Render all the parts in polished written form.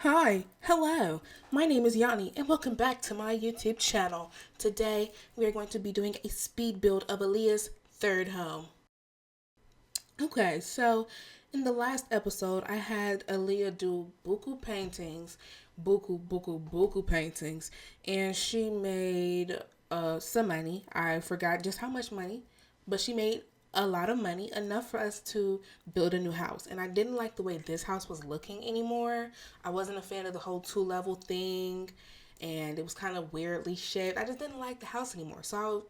Hi, hello, my name is Yanni and welcome back to my YouTube channel. Today we are going to be doing a speed build of Aliyah's third home. Okay, so in the last episode I had Aliyah do buku paintings, and she made some money. I forgot just how much money, but she made a lot of money, enough for us to build a new house. And I didn't like the way this house was looking anymore. I wasn't a fan of the whole 2-level thing, and it was kind of weirdly shaped. I just didn't like the house anymore. So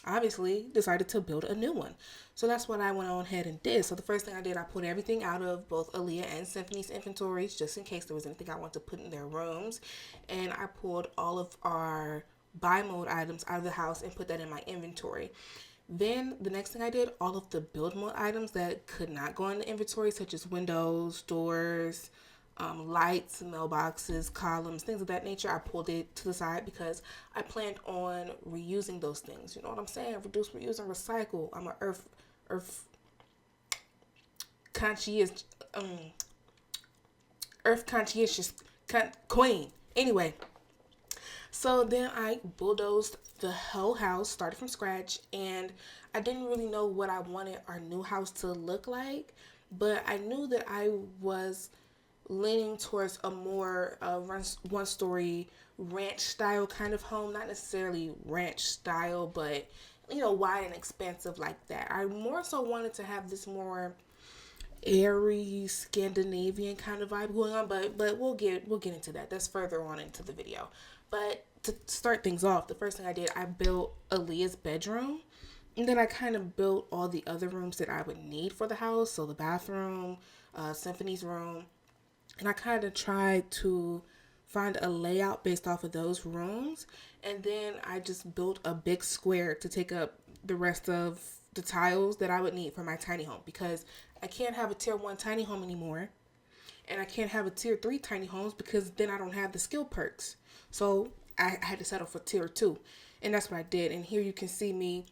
I obviously decided to build a new one. So that's what I went on ahead and did. So the first thing I did, I pulled everything out of both Aliyah and Symphony's inventories, just in case there was anything I wanted to put in their rooms. And I pulled all of our buy mode items out of the house and put that in my inventory. Then the next thing I did, all of the build mode items that could not go in the inventory, such as windows, doors, lights, mailboxes, columns, things of that nature, I pulled it to the side because I planned on reusing those things. You know what I'm saying? Reduce, reuse, and recycle. I'm a earth conscious, earth conscientious queen. Anyway, so then I bulldozed the whole house, started from scratch, and I didn't really know what I wanted our new house to look like, but I knew that I was leaning towards a more one-story ranch style kind of home. Not necessarily ranch style, but wide and expansive like that. I more so wanted to have this more airy Scandinavian kind of vibe going on, but we'll get into that. That's further on into the video. But to start things off, the first thing I did, I built Aliyah's bedroom, and then I kind of built all the other rooms that I would need for the house. So the bathroom, Symphony's room, and I kind of tried to find a layout based off of those rooms, and then I just built a big square to take up the rest of the tiles that I would need for my tiny home, because I can't have a tier 1 tiny home anymore, and I can't have a tier 3 tiny homes because then I don't have the skill perks. So I had to settle for tier 2, and that's what I did. And here you can see me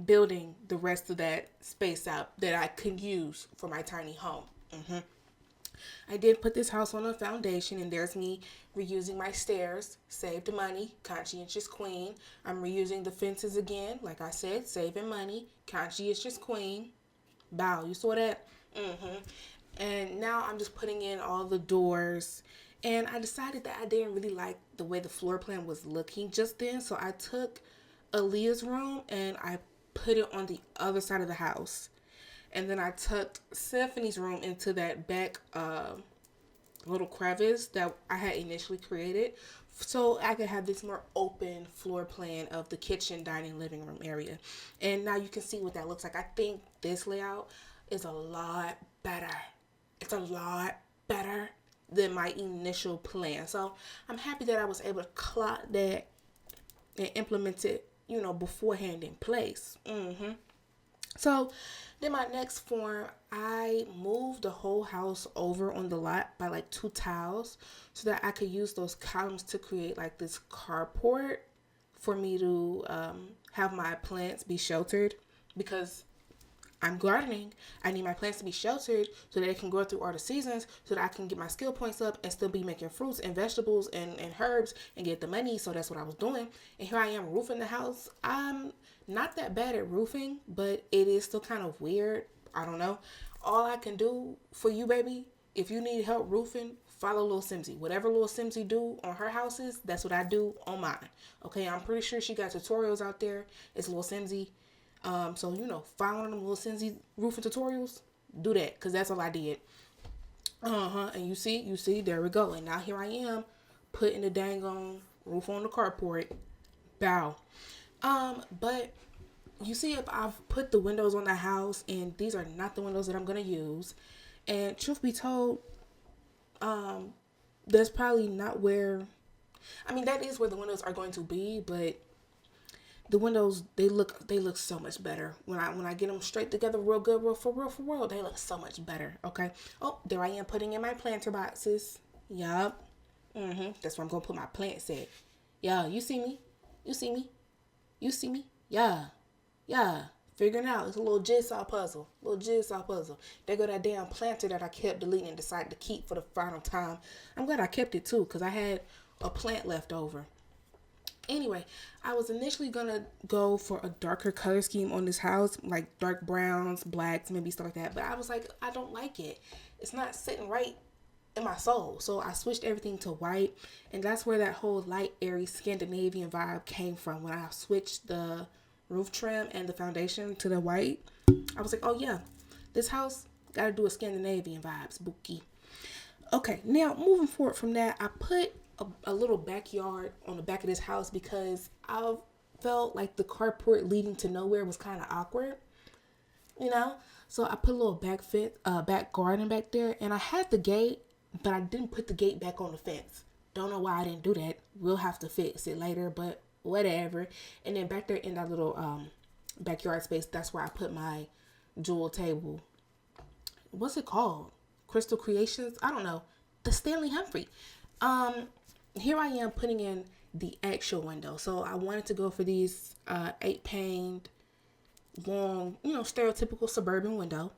building the rest of that space out that I could use for my tiny home. I did put this house on a foundation, and there's me reusing my stairs. Saved money, conscientious queen. I'm reusing the fences again, like I said, saving money, conscientious queen. Bow, you saw that? And now I'm just putting in all the doors, and I decided that I didn't really like the way the floor plan was looking just then, so I took Aliyah's room and I put it on the other side of the house. And then I tucked Symphony's room into that back little crevice that I had initially created, so I could have this more open floor plan of the kitchen, dining, living room area. And now you can see what that looks like. I think this layout is a lot better. It's a lot better than my initial plan. So I'm happy that I was able to clock that and implement it, beforehand in place. So then my next form, I moved the whole house over on the lot by like 2 tiles so that I could use those columns to create like this carport for me to have my plants be sheltered, because I'm gardening. I need my plants to be sheltered so that they can grow through all the seasons, so that I can get my skill points up and still be making fruits and vegetables and herbs and get the money. So that's what I was doing. And here I am roofing the house. I'm not that bad at roofing, but it is still kind of weird. I don't know. All I can do for you, baby, if you need help roofing, follow Lil Simsy. Whatever Lil Simsy do on her houses, that's what I do on mine. Okay, I'm pretty sure she got tutorials out there. It's Lil Simsy. So find one of them Lil Simsy roofing tutorials. Do that, because that's all I did. And you see, there we go. And now here I am, putting the dang on roof on the carport. Bow. But you see, if I've put the windows on the house, and these are not the windows that I'm gonna use, and truth be told, that's probably not where. I mean, that is where the windows are going to be, but the windows, they look so much better when I get them straight together real good, real for real. They look so much better. Okay. Oh, there I am putting in my planter boxes. Yup. That's where I'm gonna put my plants at. Yeah, you see me? You see me? You see me? Yeah. Yeah. figuring it out. It's a little jigsaw puzzle. There go that damn planter that I kept deleting and decided to keep for the final time. I'm glad I kept it too, because I had a plant left over. Anyway, I was initially gonna go for a darker color scheme on this house, like dark browns, blacks, maybe stuff like that. But I was like, I don't like it. It's not sitting right in my soul. So I switched everything to white, and that's where that whole light, airy Scandinavian vibe came from. When I switched the roof trim and the foundation to the white, I was like, oh yeah, this house gotta do a Scandinavian vibes, spooky. Okay, now moving forward from that, I put a little backyard on the back of this house because I felt like the carport leading to nowhere was kind of awkward, you know. So I put a little back garden back there, and I had the gate, but I didn't put the gate back on the fence. Don't know why I didn't do that. We'll have to fix it later, but whatever. And then back there in that little backyard space, that's where I put my jewel table. What's it called? Crystal Creations? I don't know. The Stanley Humphrey. Here I am putting in the actual window. So I wanted to go for these 8-paned, long, stereotypical suburban window,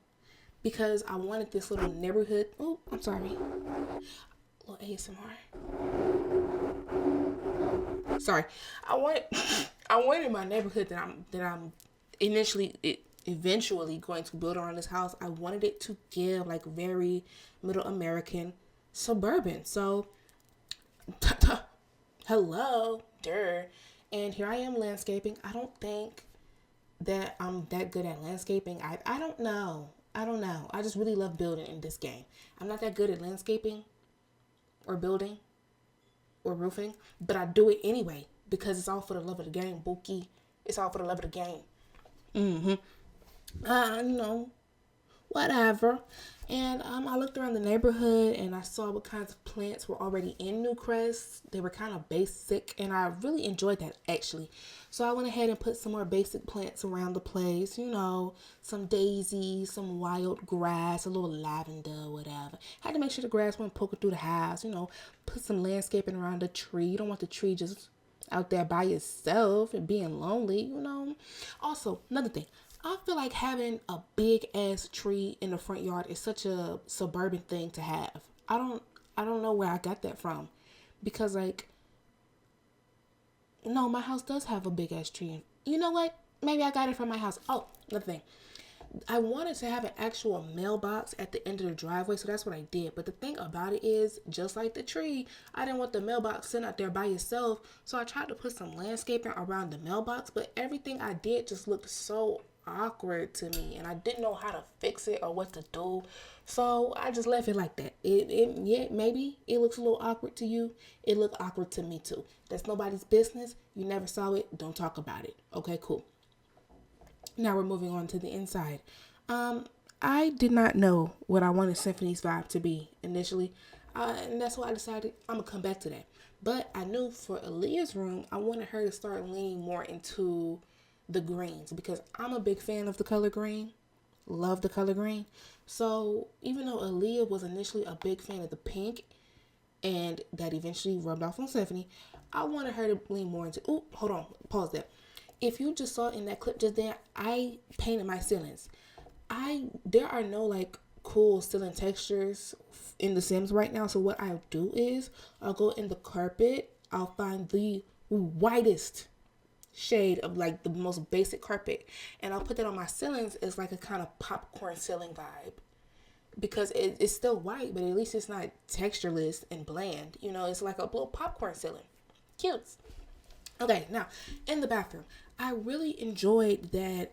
because I wanted this little neighborhood. Oh, I'm sorry. A little ASMR. Sorry. I wanted my neighborhood that I'm eventually going to build around this house. I wanted it to give like very middle American suburban. So hello, and here I am landscaping. I don't think that I'm that good at landscaping. I don't know. I just really love building in this game. I'm not that good at landscaping or building or roofing, but I do it anyway because it's all for the love of the game, Bookie. It's all for the love of the game. Whatever. And I looked around the neighborhood and I saw what kinds of plants were already in Newcrest. They were kind of basic, and I really enjoyed that actually. So I went ahead and put some more basic plants around the place, some daisies, some wild grass, a little lavender, whatever. Had to make sure the grass wasn't poking through the house, put some landscaping around the tree. You don't want the tree just out there by itself and being lonely, Also, another thing. I feel like having a big ass tree in the front yard is such a suburban thing to have. I don't know where I got that from, because no, my house does have a big ass tree. You know what? Maybe I got it from my house. Oh, another thing. I wanted to have an actual mailbox at the end of the driveway, so that's what I did. But the thing about it is, just like the tree, I didn't want the mailbox sitting out there by itself, so I tried to put some landscaping around the mailbox, but everything I did just looked so awkward to me, and I didn't know how to fix it or what to do, so I just left it like that. Maybe it looks a little awkward to you. It looked awkward to me too. That's nobody's business. You never saw it. Don't talk about it. Okay, cool. Now we're moving on to the inside. I did not know what I wanted Symphony's vibe to be initially, and that's why I decided I'm gonna come back to that. But I knew for Aliyah's room, I wanted her to start leaning more into the greens, because I'm a big fan of the color green. Love the color green. So even though Aliyah was initially a big fan of the pink, and that eventually rubbed off on Symphony, I wanted her to lean more into. Oh, hold on, pause that. If you just saw in that clip just then, I painted my ceilings. There are no cool ceiling textures in The Sims right now. So what I'll do is I'll go in the carpet. I'll find the whitest shade of the most basic carpet, and I'll put that on my ceilings as a kind of popcorn ceiling vibe, because it's still white, but at least it's not textureless and bland. It's like a little popcorn ceiling. Cute. Okay, now in the bathroom, I really enjoyed that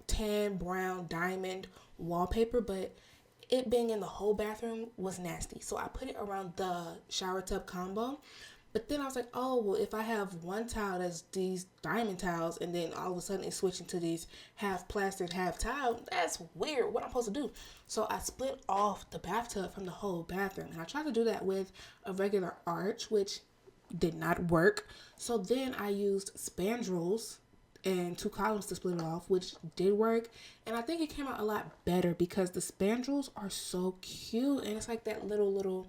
tan, brown, diamond wallpaper, but it being in the whole bathroom was nasty. So I put it around the shower tub combo. But then I was like, oh, well, if I have one tile that's these diamond tiles, and then all of a sudden it's switching to these half plastic, half tile, that's weird. What am I supposed to do? So I split off the bathtub from the whole bathroom. And I tried to do that with a regular arch, which did not work. So then I used spandrels and 2 columns to split it off, which did work. And I think it came out a lot better because the spandrels are so cute. And it's like that little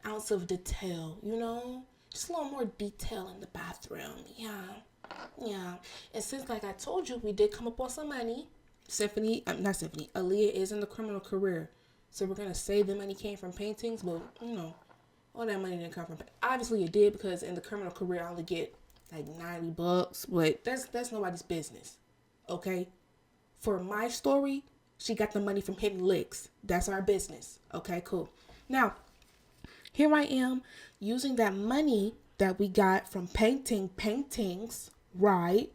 ounce of detail, Just a little more detail in the bathroom. Yeah. Yeah. And since, like I told you, we did come up on some money. Not Symphony, Aliyah is in the criminal career. So we're going to say the money came from paintings, but, all that money didn't come from obviously it did, because in the criminal career I only get like $90, but that's nobody's business. Okay? For my story, she got the money from hitting licks. That's our business. Okay, cool. Now, here I am using that money that we got from painting paintings, right?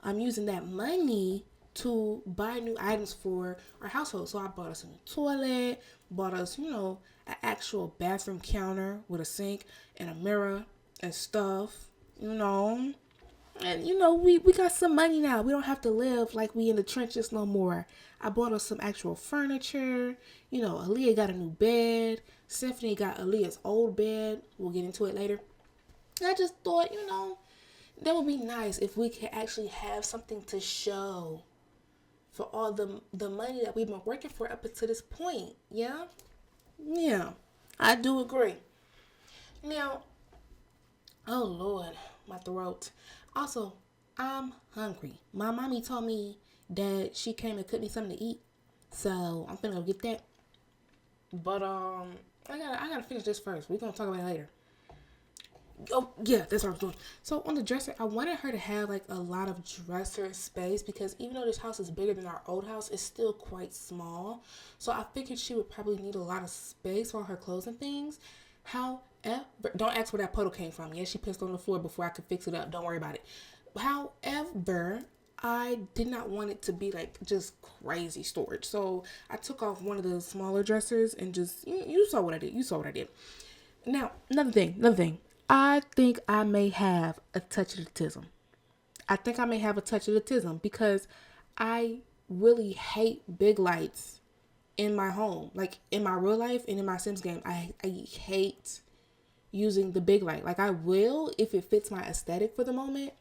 I'm using that money to buy new items for our household. So I bought us a new toilet, bought us, an actual bathroom counter with a sink and a mirror and stuff, And we got some money now. We don't have to live like we in the trenches no more. I bought us some actual furniture. Aliyah got a new bed. Symphony got Aliyah's old bed. We'll get into it later. I just thought, that would be nice if we could actually have something to show for all the money that we've been working for up until this point. Yeah? Yeah. I do agree. Now, oh Lord, my throat. Also, I'm hungry. My mommy told me that she came and cooked me something to eat. So I'm gonna go get that. But I gotta finish this first. We're gonna talk about it later. Oh yeah, that's what I was doing. So on the dresser, I wanted her to have like a lot of dresser space, because even though this house is bigger than our old house, it's still quite small. So I figured she would probably need a lot of space for her clothes and things. However, don't ask where that puddle came from. Yeah, she pissed on the floor before I could fix it up. Don't worry about it. However, I did not want it to be like just crazy storage. So I took off one of the smaller dressers and just, you saw what I did. You saw what I did. Now, another thing. I think I may have a touch of autism. Because I really hate big lights in my home. Like in my real life and in my Sims game, I hate using the big light. Like I will if it fits my aesthetic for the moment.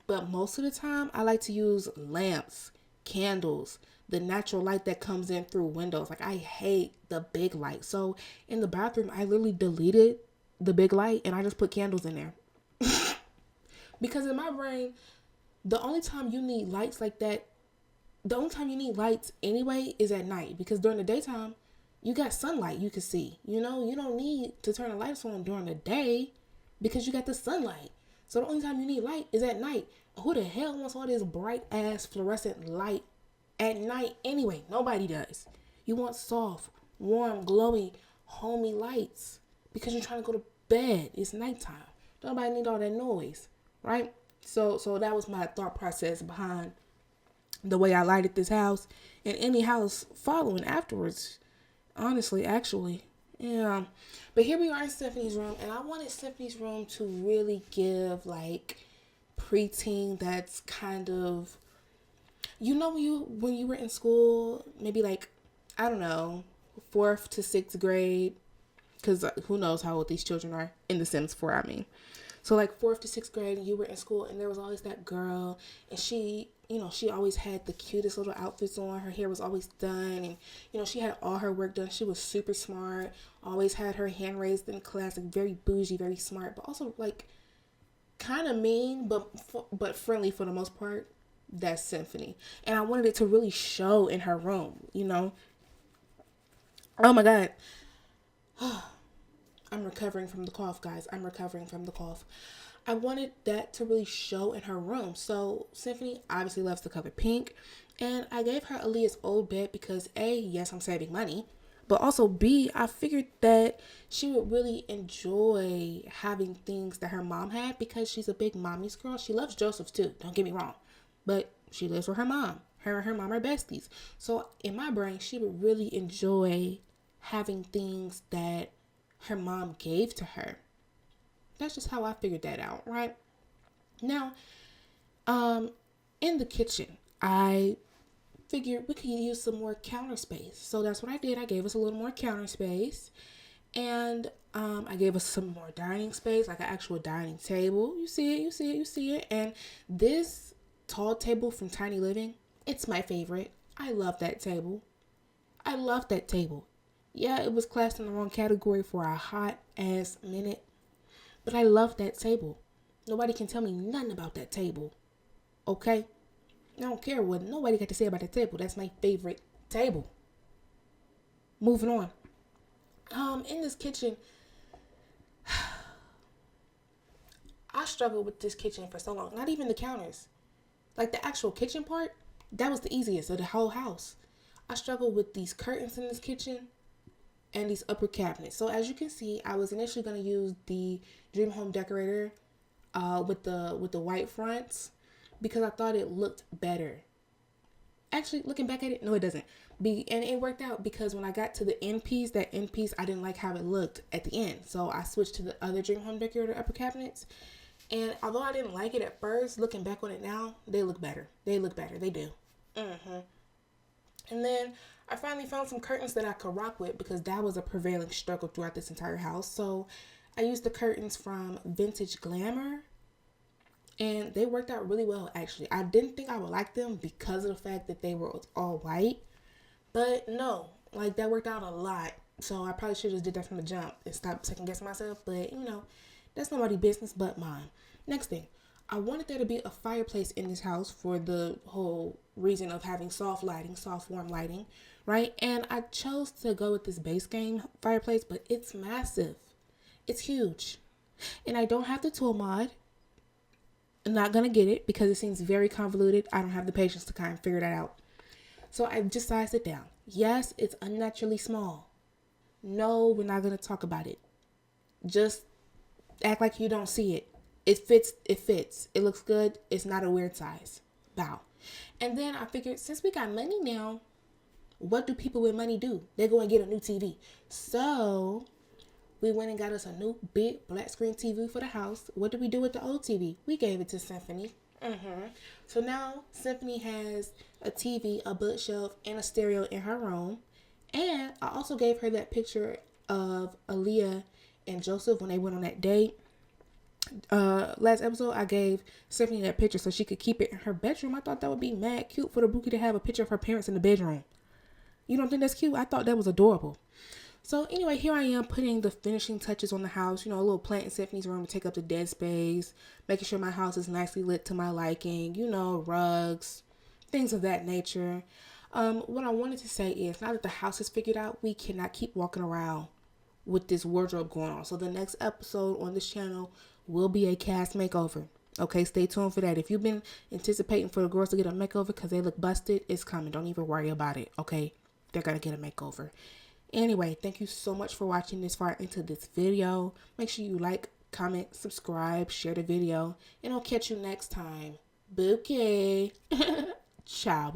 But most of the time, I like to use lamps, candles, the natural light that comes in through windows. Like I hate the big light. So in the bathroom, I literally deleted the big light and I just put candles in there. Because in my brain, the only time you need lights like that, the only time you need lights anyway is at night. Because during the daytime, you got sunlight you can see. You don't need to turn the lights on during the day because you got the sunlight. So the only time you need light is at night. Who the hell wants all this bright ass fluorescent light at night anyway? Nobody does. You want soft, warm, glowy, homey lights because you're trying to go to bed. It's nighttime. Nobody need all that noise, right? So that was my thought process behind the way I lighted this house and any house following afterwards. Honestly, actually. Yeah. But here we are in Symphony's room, and I wanted Symphony's room to really give like preteen that's kind of, when you were in school, maybe like, I don't know, 4th to 6th grade, because who knows how old these children are in The Sims 4, I mean. So like 4th to 6th grade, and you were in school, and there was always that girl, and she always had the cutest little outfits on. Her hair was always done, and she had all her work done. She was super smart, always had her hand raised in class, like very bougie, very smart, but also like kind of mean, but friendly for the most part. That's Symphony, and I wanted it to really show in her room. Oh my God. I'm recovering from the cough, guys. I'm recovering from the cough. I wanted that to really show in her room. So Symphony obviously loves the color pink. And I gave her Aliyah's old bed because A, yes, I'm saving money. But also B, I figured that she would really enjoy having things that her mom had because she's a big mommy's girl. She loves Joseph's too, don't get me wrong. But she lives with her mom. Her and her mom are besties. So in my brain, she would really enjoy having things that her mom gave to her. That's just how I figured that out, right? Now, in the kitchen, I figured we could use some more counter space. So that's what I did. I gave us a little more counter space. And I gave us some more dining space, like an actual dining table. You see it. And this tall table from Tiny Living, it's my favorite. I love that table. Yeah, it was classed in the wrong category for a hot ass minute, but I love that table. Nobody can tell me nothing about that table. Okay? I don't care what nobody got to say about that table. That's my favorite table. Moving on. In this kitchen, I struggled with this kitchen for so long. Not even the counters. Like the actual kitchen part, that was the easiest of the whole house. I struggled with these curtains in this kitchen and these upper cabinets. So as you can see, I was initially going to use the Dream Home Decorator with the white fronts because I thought it looked better. Actually, looking back at it, no, it doesn't. And it worked out because when I got to the end piece, that end piece, I didn't like how it looked at the end. So I switched to the other Dream Home Decorator upper cabinets. And although I didn't like it at first, looking back on it now, they look better. They look better. They do. And then I finally found some curtains that I could rock with because that was a prevailing struggle throughout this entire house. So I used the curtains from Vintage Glamour. And they worked out really well, actually. I didn't think I would like them because of the fact that they were all white. But no, like that worked out a lot. So I probably should have just did that from the jump and stopped second guessing myself. But, that's nobody's business but mine. Next thing, I wanted there to be a fireplace in this house for the whole reason of having soft lighting, soft warm lighting, right? And I chose to go with this base game fireplace, but it's massive. It's huge. And I don't have the tool mod. I'm not going to get it because it seems very convoluted. I don't have the patience to kind of figure that out. So I just sized it down. Yes, it's unnaturally small. No, we're not going to talk about it. Just act like you don't see it. It fits. It fits. It looks good. It's not a weird size. Bow. And then I figured since we got money now, what do people with money do? They go and get a new TV. So we went and got us a new big black screen TV for the house. What did we do with the old TV? We gave it to Symphony. So now Symphony has a TV, a bookshelf, and a stereo in her room. And I also gave her that picture of Aliyah and Joseph when they went on that date. Last episode, I gave Symphony that picture so she could keep it in her bedroom. I thought that would be mad cute for the Bookie to have a picture of her parents in the bedroom. You don't think that's cute? I thought that was adorable. So anyway, here I am putting the finishing touches on the house. A little plant in Symphony's room to take up the dead space. Making sure my house is nicely lit to my liking. Rugs, things of that nature. What I wanted to say is, now that the house is figured out, we cannot keep walking around with this wardrobe going on. So the next episode on this channel will be a cast makeover. Okay, stay tuned for that. If you've been anticipating for the girls to get a makeover because they look busted, it's coming. Don't even worry about it, okay? They're going to get a makeover. Anyway, thank you so much for watching this far into this video. Make sure you like, comment, subscribe, share the video, and I'll catch you next time. Bookie. Ciao.